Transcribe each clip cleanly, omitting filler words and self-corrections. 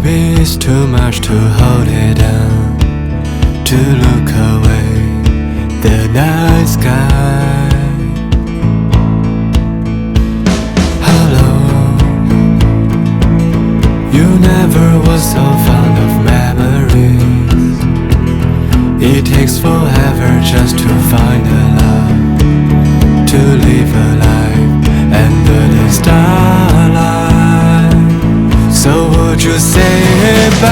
maybe it's too much to hold it down, to look away the night sky. Hello, you never was so fond of memories. It takes forever just to find a love, to live a life under the starlight. So would you say bye,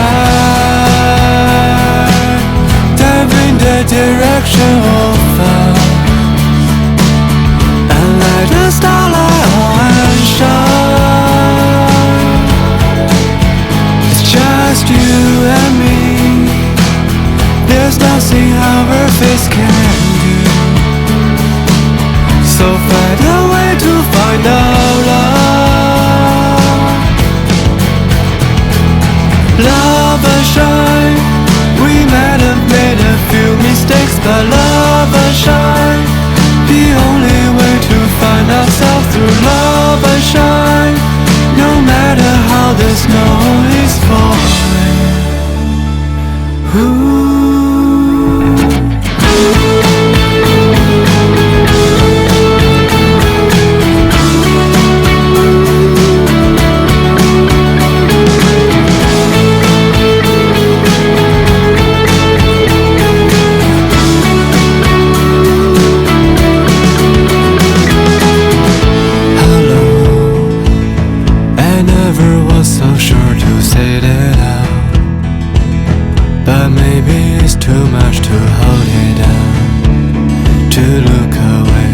dive in the direction of love, and let the starlight shine. It's just you and me, there's nothing our face can do. So find a way to find out love. Love and shine, we might have made a few mistakes, but love and shine, the only way to find ourselves through love and shine. No matter how the snow is falling. Ooh. So sure to say that out, but maybe it's too much to hold it down, to look away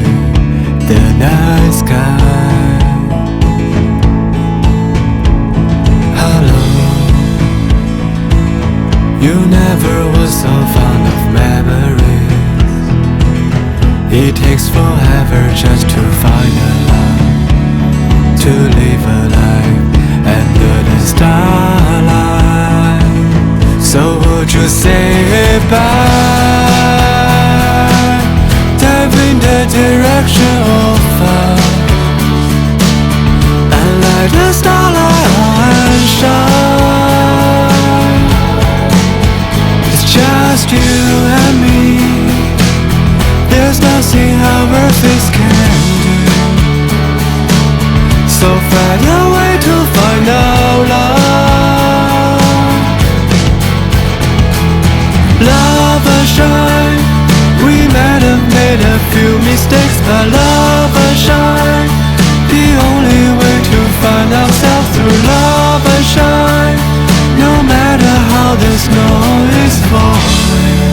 the night sky. Hello, you never was so fond of memories. It takes forever just to find a love, to live a life under the starlight. So would you say bye, dive in the direction of love, and let the starlight shine. It's just you and me, there's nothing our face can do. So find a way to find out love. Love and shine, we might have made a few mistakes, but love and shine, the only way to find ourselves through love and shine. No matter how the snow is falling.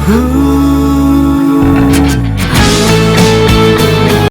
Ooh.